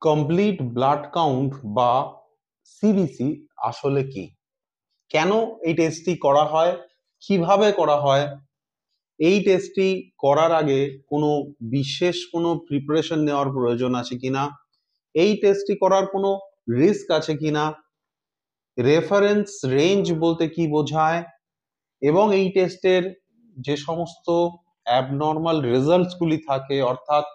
Complete blood count বা CBC আসলে কি, কেন এই টেস্টটি করা হয়, কিভাবে করা হয়, এই টেস্টটি করার আগে কোনো বিশেষ কোনো প্রিপারেশন নেওয়ার প্রয়োজন আছে কিনা, এই টেস্টটি করার কোনো রিস্ক আছে কিনা, রেফারেন্স রেঞ্জ বলতে কি বোঝায়, এবং এই টেস্টের যে সমস্ত অ্যাবনর্মাল রেজাল্টস গুলি থাকে, অর্থাৎ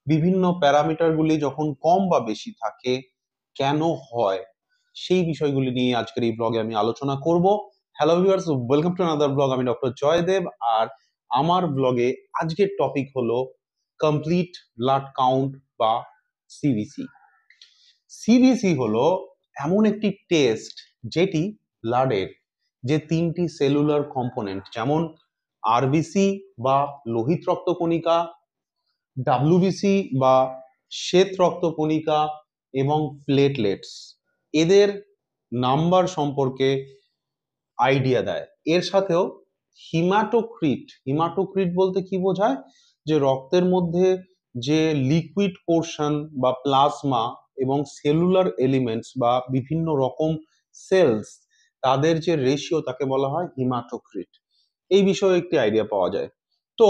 বিভিন্ন প্যারামিটারগুলি যখন কম বা বেশি থাকে কেন হয়, সেই বিষয়গুলি নিয়ে আজকের এই ব্লগে আমি আলোচনা করব। Hello viewers, welcome to another blog. আমি ডক্টর জয়দেব, আর আমার ব্লগে আজকের টপিক হলো কমপ্লিট ব্লাড কাউন্ট বা সিবিসি। সিবিসি হলো এমন একটি টেস্ট যেটি ব্লাডের যে তিনটি সেলুলার কম্পোনেন্ট, যেমন আরবিসি বা লোহিত রক্তকণিকা, ডাব্লিউবিসি বা শ্বেত রক্তকণিকা এবং প্লেটলেটস, এদের নাম্বার সম্পর্কে আইডিয়া দেয়। এর সাথেও হিমাটোক্রিট বলতে কি বোঝায়, যে রক্তের মধ্যে যে লিকুইড পোর্শন বা প্লাজমা এবং সেলুলার এলিমেন্টস বা বিভিন্ন রকম সেলস, তাদের যে রেশিও, তাকে বলা হয় হিমাটোক্রিট। এই বিষয়ে একটি আইডিয়া পাওয়া যায়। তো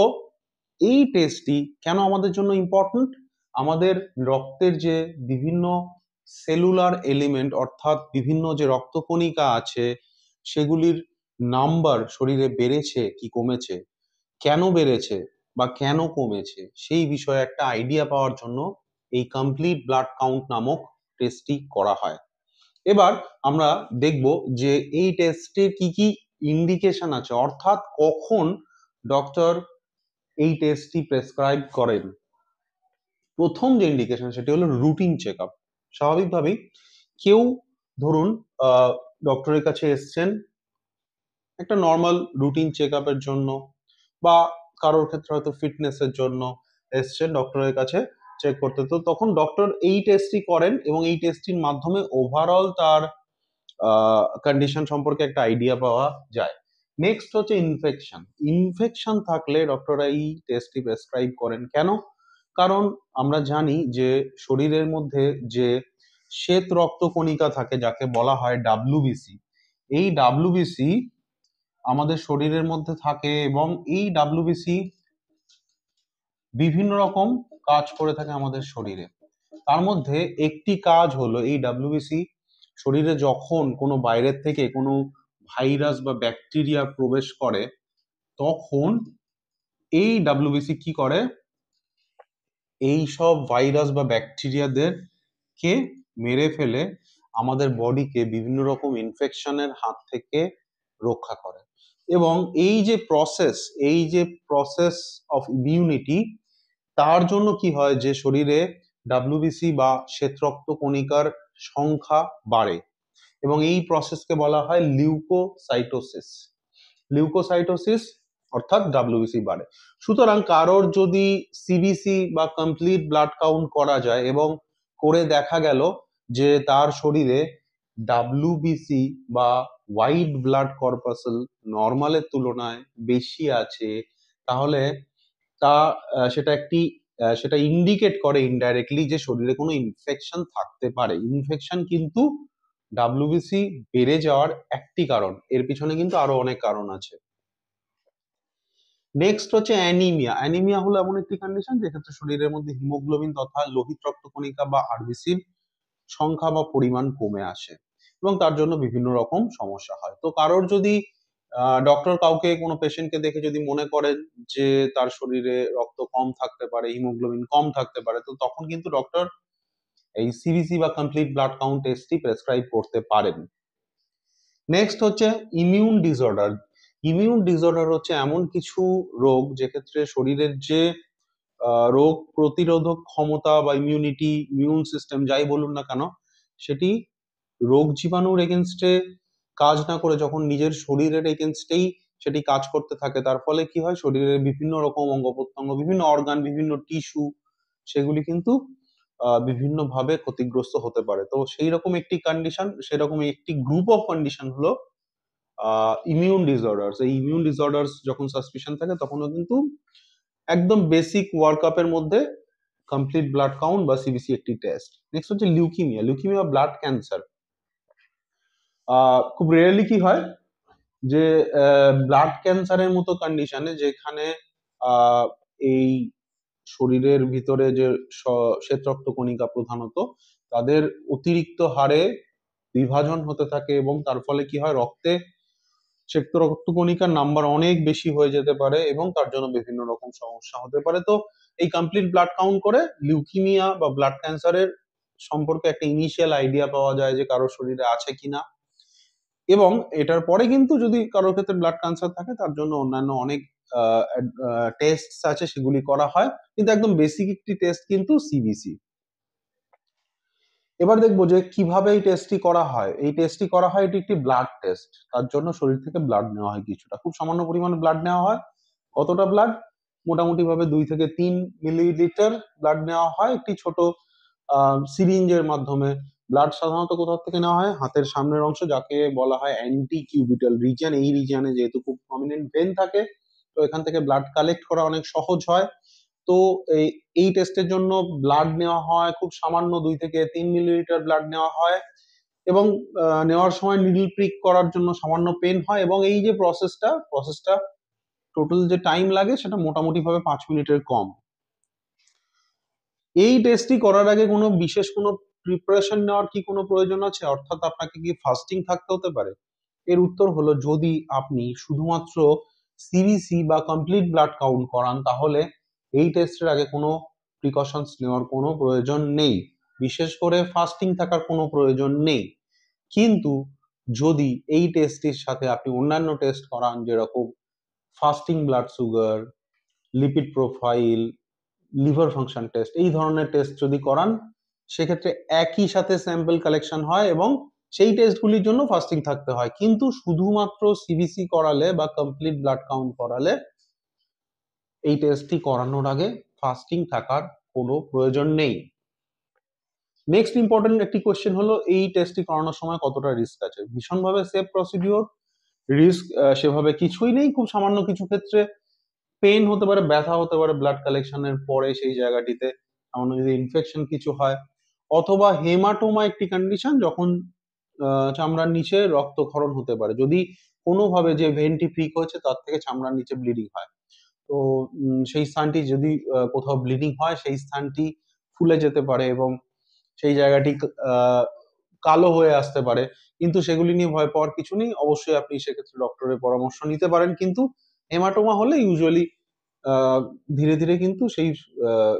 এই টেস্টটি কেন আমাদের জন্য ইম্পর্টেন্ট? আমাদের রক্তের যে বিভিন্ন সেলুলার এলিমেন্ট, অর্থাৎ বিভিন্ন যে রক্তকণিকা আছে, সেগুলির নাম্বার শরীরে বেড়েছে কি কমেছে, কেন বেড়েছে বা কেন কমেছে, সেই বিষয়ে একটা আইডিয়া পাওয়ার জন্য এই কমপ্লিট ব্লাড কাউন্ট নামক টেস্টটি করা হয়। এবার আমরা দেখব যে এই টেস্টের কি কি ইন্ডিকেশন আছে, অর্থাৎ কখন ডক্টর এই টেস্টটি প্রেসক্রাইব করেন। প্রথম যে ইন্ডিকেশন সেটি হলো রুটিন চেক আপ। স্বাভাবিকভাবেই কেউ ধরুন ডক্টরের কাছে এসছেন একটা নর্মাল রুটিন চেক আপের জন্য, বা কারোর ক্ষেত্রে হয়তো ফিটনেসের জন্য এসছেন ডক্টরের কাছে চেক করতে, তো তখন ডক্টর এই টেস্টটি করেন এবং এই টেস্টটির মাধ্যমে ওভারঅল তার কন্ডিশন সম্পর্কে একটা আইডিয়া পাওয়া যায়। নেক্সট হচ্ছে ইনফেকশন থাকলে ডক্টররা এই টেস্টটি প্রেসক্রাইব করেন। কেন? কারণ আমরা জানি যে শরীরের মধ্যে যে শ্বেত রক্তকণিকা থাকে, যাকে বলা হয় ডাব্লিউবিসি, এই ডাব্লিউবিসি আমাদের শরীরের মধ্যে থাকে এবং এই ডাব্লিউবিসি বিভিন্ন রকম কাজ করে থাকে আমাদের শরীরে। তার মধ্যে একটি কাজ হলো এই ডাব্লিউবিসি শরীরে যখন কোনো বাইরের থেকে কোনো ভাইরাস বা ব্যাকটেরিয়া প্রবেশ করে, তখন এই ডাব্লিউবিসি কি করে, এই সব ভাইরাস বা ব্যাকটেরিয়াদের কে মেরে ফেলে আমাদের বডিকে বিভিন্ন রকম ইনফেকশনের হাত থেকে রক্ষা করে। এবং এই যে প্রসেস অফ ইমিউনিটি, তার জন্য কি হয় যে শরীরে ডাব্লিউবিসি বা শ্বেত রক্ত কণিকার সংখ্যা বাড়ে এবং এই প্রসেসকে বলা হয় লিউকোসাইটোসিস, অর্থাৎ ডাব্লিউবিসি বাড়ে। সুতরাং কারোর যদি সিবিসি বা কমপ্লিট ব্লাড কাউন্ট করা যায় এবং করে দেখা গেল যে তার শরীরে ডাব্লিউবিসি বা হোয়াইট ব্লাড কর্পাসেল নর্মালের তুলনায় বেশি আছে, তাহলে তা সেটা ইন্ডিকেট করে ইনডাইরেক্টলি যে শরীরে কোনো ইনফেকশন থাকতে পারে। ইনফেকশন কিন্তু ডাব্লিউবিসি বেড়ে যাওয়ার একটি কারণ, এর পিছনে কিন্তু আরো অনেক কারণ আছে। নেক্সট হচ্ছে অ্যানিমিয়া হলো এমন একটি কন্ডিশন যেক্ষেত্রে শরীরের মধ্যে হিমোগ্লোবিন তথা লোহিত রক্তকণিকা বা আরবিসির সংখ্যা বা পরিমাণ কমে আসে এবং তার জন্য বিভিন্ন রকম সমস্যা হয়। তো কারোর যদি ডক্টর কাউকে কোনো পেশেন্টকে দেখে যদি মনে করেন যে তার শরীরে রক্ত কম থাকতে পারে, হিমোগ্লোবিন কম থাকতে পারে, তো তখন কিন্তু ডক্টর এই সিবিসি বা কমপ্লিট ব্লাড কাউন্ট টেস্টটি প্রেসক্রাইব করতে পারেন। নেক্সট হচ্ছে ইমিউন ডিসঅর্ডার হচ্ছে এমন কিছু রোগ যেক্ষেত্রে শরীরের যে রোগ প্রতিরোধক ক্ষমতা বা ইমিউন সিস্টেম যাই বলুন না কেন, সেটি রোগ জীবাণুর এগেনস্টে কাজ না করে যখন নিজের শরীরের এগেনস্টেই সেটি কাজ করতে থাকে, তার ফলে কি হয়, শরীরের বিভিন্ন রকম অঙ্গ প্রত্যঙ্গ, বিভিন্ন অর্গান, বিভিন্ন টিস্যু, সেগুলি কিন্তু বিভিন্ন ভাবে ক্ষতিগ্রস্ত হতে পারে। তো সেই রকম একটি কন্ডিশন, সেরকম একটি গ্রুপ অফ কন্ডিশন হলো ইমিউন ডিসঅর্ডারস। এই ইমিউন ডিসঅর্ডারস যখন সাসপিশন থাকে তখনও কিন্তু একদম বেসিক ওয়ার্কআপের মধ্যে কমপ্লিট ব্লাড কাউন্ট বা সিবিসি একটি টেস্ট। নেক্সট হচ্ছে লিউকিমিয়া। Leukaemia blood cancer. খুব রেয়ারলি কি হয় যে ব্লাড ক্যান্সারের মতো কন্ডিশনে যেখানে আহ, এই শরীরের ভিতরে যে শ্বেত রক্তকণিকা প্রধানত তাদের অতিরিক্ত হারে বিভাজন হতে থাকে এবং তার ফলে কি হয় রক্তে শ্বেত রক্তকণিকার নাম্বার অনেক বেশি হয়ে যেতে পারে এবং তার জন্য বিভিন্ন রকম সমস্যা হতে পারে। তো এই কমপ্লিট ব্লাড কাউন্ট করে লিউকিমিয়া বা ব্লাড ক্যান্সারের সম্পর্কে একটা ইনিশিয়াল আইডিয়া পাওয়া যায় যে কারোর শরীরে আছে কিনা। এবং এটার পরে কিন্তু যদি কারোর ক্ষেত্রে ব্লাড ক্যান্সার থাকে তার জন্য অন্যান্য অনেক টেস্ট আছে, সেগুলি করা হয়, কিন্তু একদম বেসিক একটি টেস্ট কিন্তু সিবিসি। এবার দেখবো যে কিভাবে এই টেস্টটি করা হয়। এই টেস্টটি করা হয়, এটি একটি ব্লাড টেস্ট। তার জন্য শরীর থেকে ব্লাড নেওয়া হয়, কিছুটা খুব সামান্য পরিমাণে ব্লাড নেওয়া হয়। কতটা ব্লাড? মোটামুটি ভাবে 2 থেকে 3 মিলিলিটার ব্লাড নেওয়া হয় একটি ছোট সিরিঞ্জের মাধ্যমে। ব্লাড সাধারণত কোথা থেকে নেওয়া হয়? হাতের সামনের অংশ, যাকে বলা হয় অ্যান্টি কিউবিটাল রিজিয়ন। এই রিজিয়নে যেহেতু খুব প্রমিনেন্ট ভেন থাকে, তো এখান থেকে ব্লাড কালেক্ট করা অনেক সহজ হয়। তো এই টেস্টের জন্য ব্লাড নেওয়া হয় খুব সামান্য, 2 থেকে 3 মিলিলিটার ব্লাড নেওয়া হয় এবং নেওয়ার সময় নিডল প্রিক করার জন্য সামান্য পেন হয়। এবং এই যে প্রসেসটা টোটাল যে টাইম লাগে সেটা মোটামুটি ভাবে 5 মিনিটের কম। এই টেস্টটি করার আগে কোনো বিশেষ কোনো প্রিপারেশন নেওয়ার কি কোনো প্রয়োজন আছে? অর্থাৎ আপনাকে কি ফাস্টিং থাকতে হতে পারে? এর উত্তর হলো, যদি আপনি শুধুমাত্র সিবিসি বা কমপ্লিট ব্লাড কাউন্ট করান তাহলে এই টেস্টের আগে কোনো প্রিকশনস নেওয়ার কোনো প্রয়োজন নেই, বিশেষ করে ফাস্টিং থাকার কোনো প্রয়োজন নেই। কিন্তু যদি এই টেস্টের সাথে আপনি অন্যান্য টেস্ট করান, যেরকম fasting blood sugar, lipid profile, liver function test, এই ধরনের টেস্ট যদি করান, সেক্ষেত্রে একই সাথে স্যাম্পল কালেকশন হয় এবং সেই টেস্টগুলির জন্য ফাস্টিং থাকতে হয়। কিন্তু শুধুমাত্র সিবিসি করালে বা কমপ্লিট ব্লাড কাউন্ট করালে এই টেস্টটি করানোর আগে ফাস্টিং থাকার কোনো প্রয়োজন নেই। নেক্সট ইম্পর্টেন্ট একটি কোয়েশ্চেন হলো, এই টেস্টটি করানোর সময় কতটা রিস্ক আছে? ভীষণভাবে সেফ প্রসিডিওর, রিস্ক সেভাবে কিছুই নেই। খুব সামান্য কিছু ক্ষেত্রে পেন হতে পারে, ব্যথা হতে পারে ব্লাড কালেকশনের পরে সেই জায়গাটিতে, সামান্য যদি ইনফেকশন কিছু হয়, অথবা হেমাটোমা একটি কন্ডিশন, যখন চামড়ার নিচে রক্তক্ষরণ হতে পারে, যদি কোনোভাবে যে ভেনটি প্রিক হয়েছে তার থেকে চামড়ার নিচে ব্লিডিং হয়। তো সেই স্থানটি যদি কোথাও ব্লিডিং হয়, সেই স্থানটি ফুলে যেতে পারে এবং সেই জায়গাটি আহ, কালো হয়ে আসতে পারে। কিন্তু সেগুলি নিয়ে ভয় পাওয়ার কিছু নেই, অবশ্যই আপনি সেক্ষেত্রে ডক্টরের পরামর্শ নিতে পারেন। কিন্তু হেমাটোমা হলে ইউজুয়ালি ধীরে ধীরে কিন্তু সেই আহ,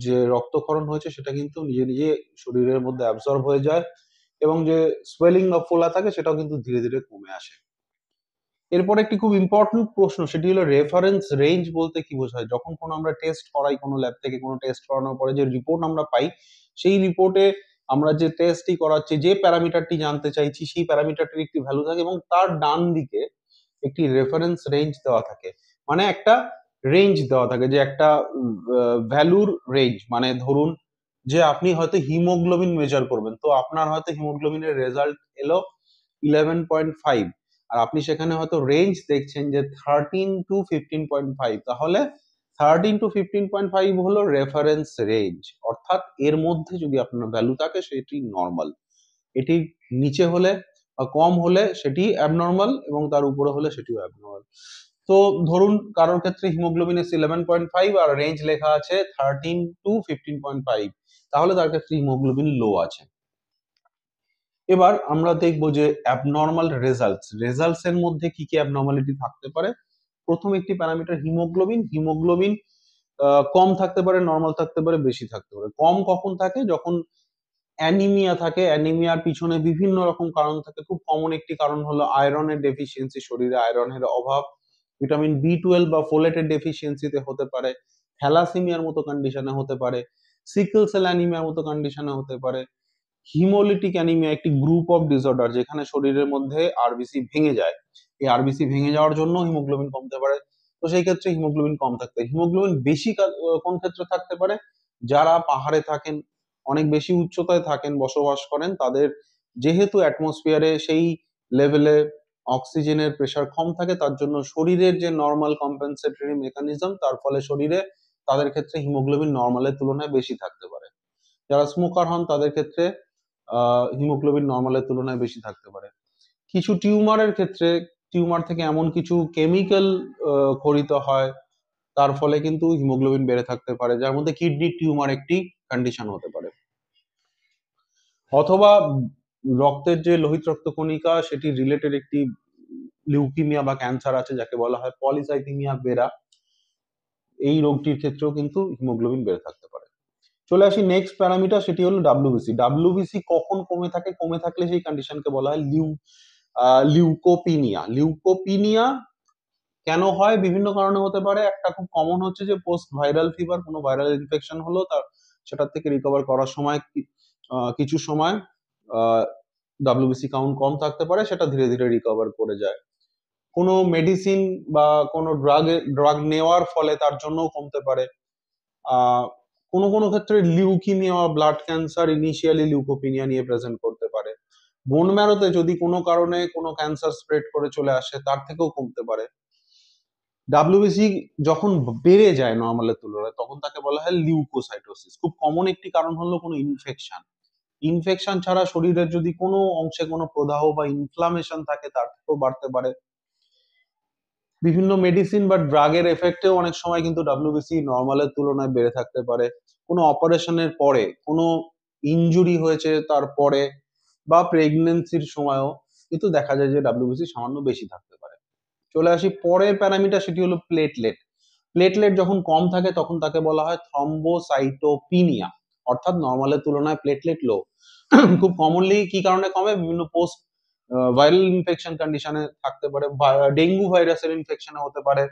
যে রক্তক্ষরণ হয়েছে সেটা কিন্তু নিজে নিজে শরীরের মধ্যে অ্যাবজর্ব হয়ে যায় এবং যে সোয়েলিং বা ফোলা থাকে সেটাও কিন্তু ধীরে ধীরে কমে আসে। এরপর একটি খুব ইম্পর্টেন্ট প্রশ্ন, সেটি হলো রেফারেন্স রেঞ্জ বলতে কি বোঝায়? যখন কোনো আমরা টেস্ট করাই, কোনো ল্যাব থেকে কোনো টেস্ট করানোর পরে যে রিপোর্ট আমরা পাই, সেই রিপোর্টে আমরা যে টেস্টটি করাচ্ছি, যে প্যারামিটারটি জানতে চাইছি, সেই প্যারামিটারটির একটি ভ্যালু থাকে এবং তার ডান দিকে একটি রেফারেন্স রেঞ্জ দেওয়া থাকে। মানে একটা রেঞ্জ দেওয়া থাকে, যে একটা ভ্যালুর রেঞ্জ। মানে ধরুন যে আপনি হয়তো হিমোগ্লোবিন মেজার করবেন, তো আপনার হয়তো হিমোগ্লোবিনের রেজাল্ট এলো 11.5, আর আপনি সেখানে হয়তো রেঞ্জ দেখছেন যে 13 to 15.5, তাহলে 13 to 15.5 হলো রেফারেন্স রেঞ্জ। অর্থাৎ এর মধ্যে যদি আপনার ভ্যালু থাকে সেটি নর্মাল, এটি নিচে হলে বা কম হলে সেটি অ্যাবনর্মাল এবং তার উপরে হলে সেটিও অ্যাবনর্মাল। তো ধরুন কারোর ক্ষেত্রে হিমোগ্লোবিন এস 11.5 আর রেঞ্জ লেখা আছে 13 to 15.5, তাহলে তার ক্ষেত্রে হিমোগ্লোবিন লো আছে। এবার আমরা দেখব যে অ্যাবনর্মাল রেজাল্টস এর মধ্যে কি কি অ্যাবনর্মালিটি থাকতে পারে। প্রথম একটি প্যারামিটার হিমোগ্লোবিন। হিমোগ্লোবিন কম থাকতে পারে, নর্মাল থাকতে পারে, বেশি থাকতে পারে। কম কখন থাকে? যখন অ্যানিমিয়া থাকে। অ্যানিমিয়ার পিছনে বিভিন্ন রকম কারণ থাকে, খুব কমন একটি কারণ হলো আয়রনের ডেফিসিয়েন্সি, শরীরে আয়রনের অভাব। ভিটামিন বি 12 বা ফোলেটের ডেফিসিয়েন্সিতে হতে পারে, থ্যালাসেমিয়ার মতো কন্ডিশনে হতে পারে, সিকল সেল অ্যানিমিয়ার মতো কন্ডিশনে হতে পারে, হিমোলিটিক অ্যানিমিয়া একটি গ্রুপ অফ ডিসঅর্ডার যেখানে শরীরের মধ্যে আরবিসি ভেঙে যায়। এই আরবিসি ভেঙে যাওয়ার জন্য হিমোগ্লোবিন কমতে পারে। তো সেই ক্ষেত্রে হিমোগ্লোবিন কম থাকতে, হিমোগ্লোবিন বেশি কোন ক্ষেত্রে থাকতে পারে? যারা পাহাড়ে থাকেন, অনেক বেশি উচ্চতায় থাকেন, বসবাস করেন, তাদের যেহেতু অ্যাটমসফিয়ারে সেই লেভেলে অক্সিজেনের প্রেসার কম থাকে, তার জন্য শরীরের যে নর্মাল কম্পেনসেটরি মেকানিজম, তার ফলে শরীরে তাদের ক্ষেত্রে হিমোগ্লোবিন নর্মালের তুলনায় বেশি থাকতে পারে। যারা স্মোকার হন তাদের ক্ষেত্রে হিমোগ্লোবিন নর্মালের তুলনায় বেশি থাকতে পারে। কিছু টিউমারের ক্ষেত্রে টিউমার থেকে এমন কিছু কেমিক্যাল খরিত হয়, তার ফলে কিন্তু হিমোগ্লোবিন বেড়ে থাকতে পারে, যার মধ্যে কিডনি টিউমার একটি কন্ডিশন হতে পারে। অথবা রক্তের যে লোহিত রক্তকণিকা সেটি রিলেটেড একটি লিউকিমিয়া বা ক্যান্সার আছে, যাকে বলা হয় পলিসাইথেমিয়া বেরা, এই রোগটির ক্ষেত্রেও কিন্তু হিমোগ্লোবিন বেড়ে থাকতে পারে। চলে আসি নেক্সট প্যারামিটার, সেটি হলো ডাব্লিউবিসি। ডাব্লিউবিসি কখন কমে থাকে? কমে থাকলে সেই কন্ডিশনকে বলা হয় লিউকোপিনিয়া। লিউকোপিনিয়া কেন হয়? বিভিন্ন কারণে হতে পারে। একটা খুব কমন হচ্ছে যে পোস্ট ভাইরাল ফিভার, কোনো ভাইরাল ইনফেকশন হলো, তার সেটার থেকে রিকভার করার সময় কিছু সময় ডাব্লিউবিসি কাউন্ট কম থাকতে পারে, সেটা ধীরে ধীরে রিকভার করে যায়। কোনো মেডিসিন বা কোনো ড্রাগ নেওয়ার ফলে তার জন্যও কমতে পারে। কোনো কোনো ক্ষেত্রে লিউকিমিয়া বা ব্লাড ক্যান্সার ইনিশিয়ালি লিউকোপিনিয়া নিয়ে প্রেজেন্ট করতে পারে। বোন ম্যারোতে যদি কোনো কারণে কোনো ক্যান্সার স্প্রেড করে চলে আসে, তার থেকেও কমতে পারে। ডাব্লিউবিসি যখন বেড়ে যায় নর্মালের তুলনায়, তখন তাকে বলা হয় লিউকোসাইটোসিস। খুব কমন একটি কারণ হলো কোনো ইনফেকশন। ইনফেকশন ছাড়া শরীরের যদি কোনো অংশে কোনো প্রদাহ বা ইনফ্লামেশন থাকে, তার থেকেও বাড়তে পারে। বিভিন্ন মেডিসিন বা ড্রাগের এফেক্টেও অনেক সময় কিন্তু ডাব্লিউবিসি নর্মালের তুলনায় বেড়ে থাকতে পারে। কোনো অপারেশনের পরে, কোনো ইনজুরি হয়েছে তারপরে, বা প্রেগনেন্সির সময়ও কিন্তু দেখা যায় যে ডাব্লিউবিসি সামান্য বেশি থাকতে পারে। চলে আসি পরের প্যারামিটার, সেটি হলো প্লেটলেট। প্লেটলেট যখন কম থাকে তখন তাকে বলা হয় থ্রম্বোসাইটোপিনিয়া, অর্থাৎ নর্মালের তুলনায় প্লেটলেট লো। খুব কমনলি কি কারণে কমে? বিভিন্ন পোস্ট ভাইরাল ইনফেকশন কন্ডিশনে থাকতে পারে, ডেঙ্গু ভাইরাসের ইনফেকশনে হতে পারে,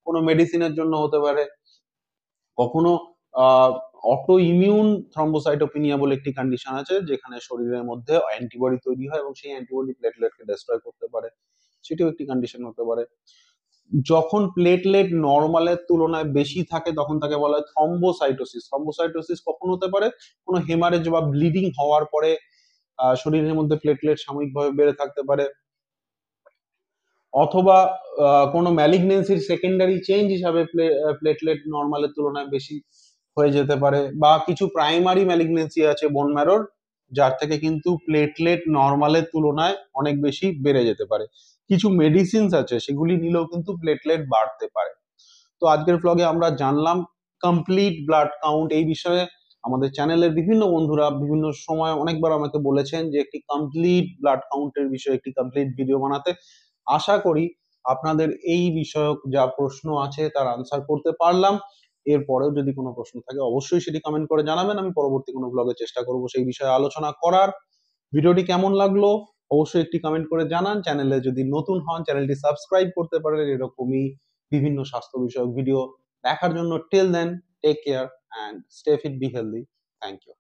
কোনো মেডিসিনের জন্য হতে পারে, কখনো অটো ইমিউন থ্রম্বোসাইটোপিনিয়া বলে একটি কন্ডিশন আছে, যেখানে শরীরের মধ্যে অ্যান্টিবডি তৈরি হয় এবং সেই অ্যান্টিবডি প্লেটলেটকে ডিস্ট্রয় করতে পারে, সেটিও একটি কন্ডিশন হতে পারে। যখন প্লেটলেট নর্মালের তুলনায় বেশি থাকে তখন তাকে বলা হয় থ্রম্বোসাইটোসিস। থ্রম্বোসাইটোসিস কখন হতে পারে? কোনো হেমারেজ বা ব্লিডিং হওয়ার পরে শরীরের মধ্যে প্লেটলেট সাময়িকভাবে বেড়ে থাকতে পারে, অথবা কোনো ম্যালিগনেন্সির সেকেন্ডারি চেঞ্জ হিসাবে প্লেটলেট নর্মালের তুলনায় বেশি হয়ে যেতে পারে, বা কিছু প্রাইমারি ম্যালিগনেন্সি আছে বোন ম্যারোর, যার থেকে কিন্তু প্লেটলেট নর্মালের তুলনায় অনেক বেশি বেড়ে যেতে পারে। কিছু মেডিসিনস আছে, সেগুলি নিলেও কিন্তু প্লেটলেট বাড়তে পারে। তো আজকের ব্লগে আমরা জানলাম কমপ্লিট ব্লাড কাউন্ট এই বিষয়ে। আমাদের চ্যানেলের বিভিন্ন বন্ধুরা বিভিন্ন সময় অনেকবার আমাকে বলেছেন যে একটি কমপ্লিট ব্লাড কাউন্টের বিষয়ে একটি কমপ্লিট ভিডিও বানাতে। আশা করি আপনাদের এই বিষয়ক যা প্রশ্ন আছে তার আনসার করতে পারলাম। এরপরেও যদি কোনো প্রশ্ন থাকে অবশ্যই সেটি কমেন্ট করে জানাবেন, আমি পরবর্তী কোনো ব্লগে চেষ্টা করব সেই বিষয়ে আলোচনা করার। ভিডিওটি কেমন লাগলো অবশ্যই একটি কমেন্ট করে জানান। চ্যানেলে যদি নতুন হন চ্যানেলটি সাবস্ক্রাইব করতে পারেন এরকমই বিভিন্ন স্বাস্থ্য বিষয়ক ভিডিও দেখার জন্য। Till then, take care and stay fit, be healthy. Thank you.